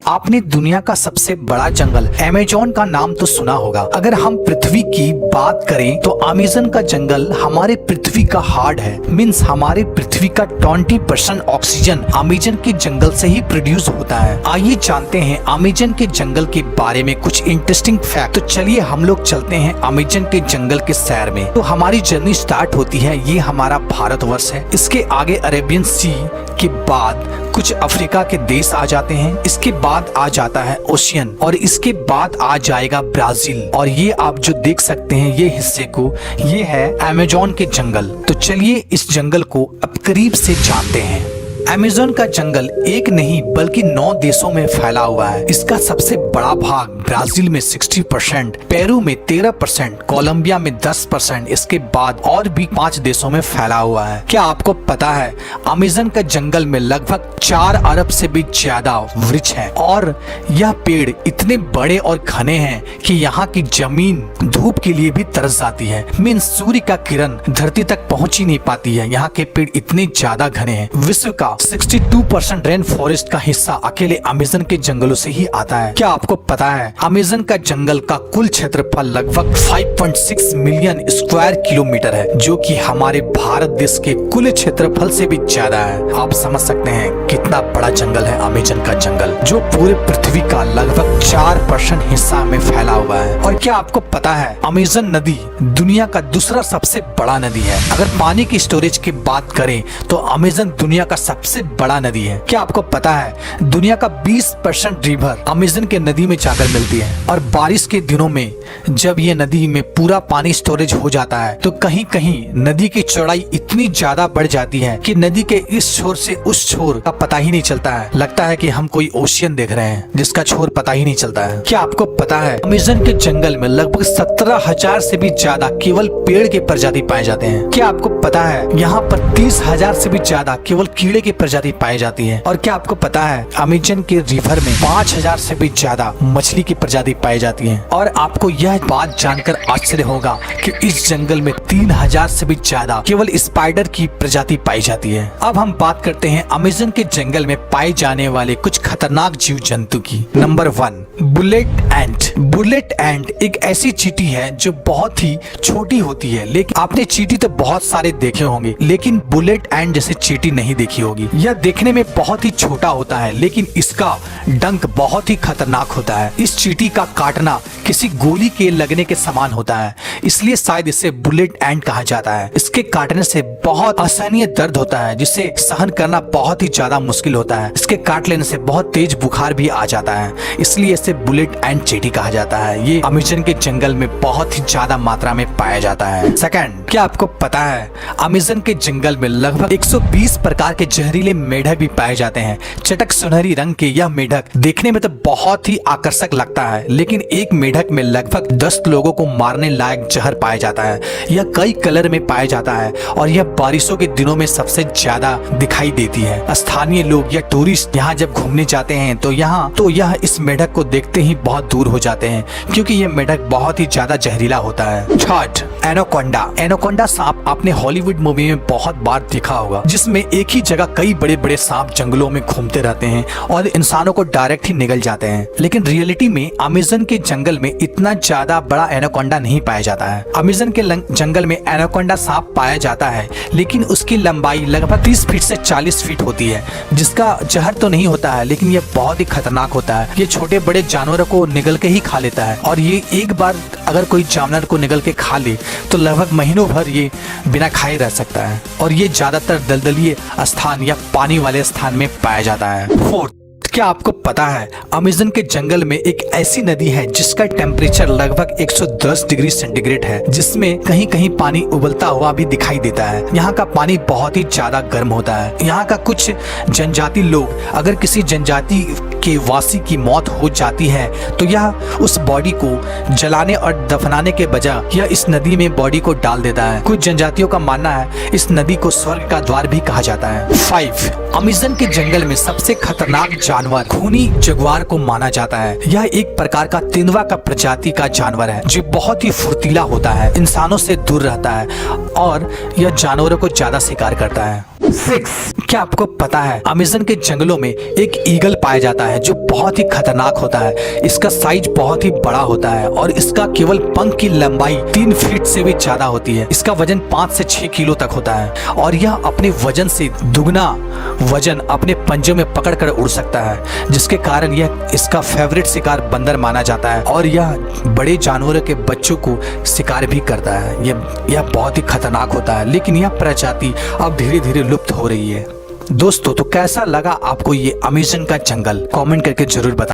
आपने दुनिया का सबसे बड़ा जंगल अमेज़न का नाम तो सुना होगा। अगर हम पृथ्वी की बात करें तो अमेज़न का जंगल हमारे पृथ्वी का हार्ट है। मीन्स हमारे पृथ्वी का 20% ऑक्सीजन अमेज़न के जंगल से ही प्रोड्यूस होता है। आइए जानते हैं अमेज़न के जंगल के बारे में कुछ इंटरेस्टिंग फैक्ट। तो चलिए हम लोग चलते हैं अमेज़न के जंगल के सैर में। तो हमारी जर्नी स्टार्ट होती है, ये हमारा भारतवर्ष है। इसके आगे अरेबियन सी के बाद कुछ अफ्रीका के देश आ जाते हैं। इसके बाद आ जाता है ओशियन और इसके बाद आ जाएगा ब्राजील। और ये आप जो देख सकते हैं ये हिस्से को, ये है अमेज़न के जंगल। तो चलिए इस जंगल को अब करीब से जानते हैं। अमेज़न का जंगल एक नहीं बल्कि 9 देशों में फैला हुआ है। इसका सबसे बड़ा भाग ब्राजील में 60%, पेरू में 13%, कोलंबिया में 10%, इसके बाद और भी 5 देशों में फैला हुआ है। क्या आपको पता है अमेज़न का जंगल में लगभग 4 अरब से भी ज्यादा वृक्ष हैं और यह पेड़ इतने बड़े और घने हैं कि यहाँ की जमीन धूप के लिए भी तरस जाती है। मीन्स सूर्य का किरण धरती तक पहुँच ही नहीं पाती है। यहाँ के पेड़ इतने ज्यादा घने हैं। विश्व का 62% रेन फॉरेस्ट का हिस्सा अकेले अमेज़न के जंगलों से ही आता है। क्या आपको पता है अमेज़न का जंगल का कुल क्षेत्रफल लगभग 5.6 मिलियन स्क्वायर किलोमीटर है, जो कि हमारे भारत देश के कुल क्षेत्रफल से भी ज्यादा है। आप समझ सकते हैं कितना बड़ा जंगल है अमेज़न का जंगल, जो पूरे पृथ्वी का लगभग 4% हिस्सा में फैला हुआ है। और क्या आपको पता है अमेज़न नदी दुनिया का दूसरा सबसे बड़ा नदी है। अगर पानी की स्टोरेज की बात करें तो अमेज़न दुनिया का सबसे बड़ा नदी है। क्या आपको पता है दुनिया का 20% रिवर अमेज़न के नदी में जाकर मिलती है। और बारिश के दिनों में जब ये नदी में पूरा पानी स्टोरेज हो जाता है तो कहीं कहीं नदी की चौड़ाई इतनी ज्यादा बढ़ जाती है कि नदी के इस छोर से उस छोर का पता ही नहीं चलता है। लगता है कि हम कोई ओशियन देख रहे हैं जिसका छोर पता ही नहीं चलता है। क्या आपको पता है अमेज़न के जंगल में लगभग 17,000 से भी ज्यादा केवल पेड़ के प्रजाति पाए जाते हैं। क्या आपको पता है यहाँ पर 30,000 से भी ज्यादा केवल कीड़े की प्रजाति पाई जाती है। और क्या आपको पता है अमेज़न के रिवर में 5,000 से भी ज्यादा मछली की प्रजाति पाई जाती है। और आपको यह बात जानकर आश्चर्य होगा कि इस जंगल में 3,000 से भी ज्यादा केवल स्पाइडर की प्रजाति पाई जाती है। अब हम बात करते हैं अमेज़न के जंगल में पाए जाने वाले कुछ खतरनाक जीव जंतु की। नंबर 1, बुलेट एंट। बुलेट एंट एक ऐसी चींटी है जो बहुत ही छोटी होती है। लेकिन आपने चींटी तो बहुत सारे देखे होंगे, लेकिन बुलेट एंट जैसे चींटी नहीं देखी होगी। यह देखने में बहुत ही छोटा होता है लेकिन इसका डंक बहुत ही खतरनाक होता है। इस चींटी का काटना किसी गोली के लगने के समान होता है, इसलिए शायद इसे बुलेट एंट कहा जाता है। इसके काटने से बहुत असहनीय दर्द होता है जिसे सहन करना बहुत ही ज्यादा मुश्किल होता है। इसके काट लेने से बहुत तेज बुखार भी आ जाता है, इसलिए इसे बुलेट एंट चींटी कहा जाता है। ये अमेज़न के जंगल में बहुत ही ज्यादा मात्रा में पाया जाता है। सेकंड, क्या आपको पता है अमेज़न के जंगल में लगभग 120 प्रकार के जहरीले मेढक भी पाए जाते हैं। चटक सुनहरी रंग के यह मेढक देखने में तो बहुत ही आकर्षक लगता है, लेकिन एक मेढक में लगभग 10 लोगों को मारने लायक जहर पाया जाता है। यह कई कलर में पाया जाता है और यह बारिशों के दिनों में सबसे ज्यादा दिखाई देती है। स्थानीय लोग या टूरिस्ट यहाँ जब घूमने जाते हैं तो यह इस मेढक को देखते ही बहुत दूर हो जाते हैं, क्योंकि यह मेढक बहुत ही ज्यादा जहरीला होता है। Third, anaconda. एनाकोंडा सांप आपने हॉलीवुड मूवी में बहुत बार देखा होगा, जिसमें एक ही जगह कई बड़े बड़े सांप जंगलों में घूमते रहते हैं और इंसानों को डायरेक्ट ही निगल जाते हैं। लेकिन रियलिटी में अमेज़न के जंगल में इतना ज्यादा बड़ा एनाकोंडा नहीं पाया जाता है। अमेज़न के जंगल में एनाकोंडा सांप पाया जाता है, लेकिन उसकी लंबाई लगभग 30 फीट से 40 फीट होती है, जिसका जहर तो नहीं होता है लेकिन यह बहुत ही खतरनाक होता है। ये छोटे बड़े जानवरों को निगल के ही खा लेता है और ये एक बार अगर कोई जानवर को निगल के खा ले तो लगभग महीनों भर ये बिना खाए रह सकता है। और ये ज्यादातर दलदलीय स्थान या पानी वाले स्थान में पाया जाता है। फोर्थ, क्या आपको पता है अमेज़न के जंगल में एक ऐसी नदी है जिसका टेम्परेचर लगभग 110 डिग्री सेंटीग्रेड है, जिसमें कहीं कहीं पानी उबलता हुआ भी दिखाई देता है। यहाँ का पानी बहुत ही ज्यादा गर्म होता है। यहाँ का कुछ जनजाति लोग, अगर किसी जनजाति के वासी की मौत हो जाती है तो यह उस बॉडी को जलाने और दफनाने के बजाय यह इस नदी में बॉडी को डाल देता है। कुछ जनजातियों का मानना है इस नदी को स्वर्ग का द्वार भी कहा जाता है। 5, अमेज़न के जंगल में सबसे खतरनाक जानवर खूनी जगुआर को माना जाता है। यह एक प्रकार का तेंदुआ का प्रजाति का जानवर है जो बहुत ही फुर्तीला होता है, इंसानों से दूर रहता है और यह जानवरों को ज्यादा शिकार करता है। 6। क्या आपको पता है अमेज़न के जंगलों में एक ईगल पाया जाता है जो बहुत ही खतरनाक होता है। इसका साइज बहुत ही बड़ा होता है और इसका केवल पंख की लंबाई 3 फीट से भी ज्यादा होती है। इसका वजन 5 से 6 किलो तक होता है और यह अपने वजन से दुगना वजन अपने पंजों में पकड़ कर उड़ सकता है, जिसके कारण यह इसका फेवरेट शिकार बंदर माना जाता है और यह बड़े जानवरों के बच्चों को शिकार भी करता है। यह बहुत ही खतरनाक होता है, लेकिन यह प्रजाति अब धीरे धीरे लुप्त हो रही है। दोस्तों, तो कैसा लगा आपको ये अमेज़न का जंगल? कमेंट करके जरूर बताएं।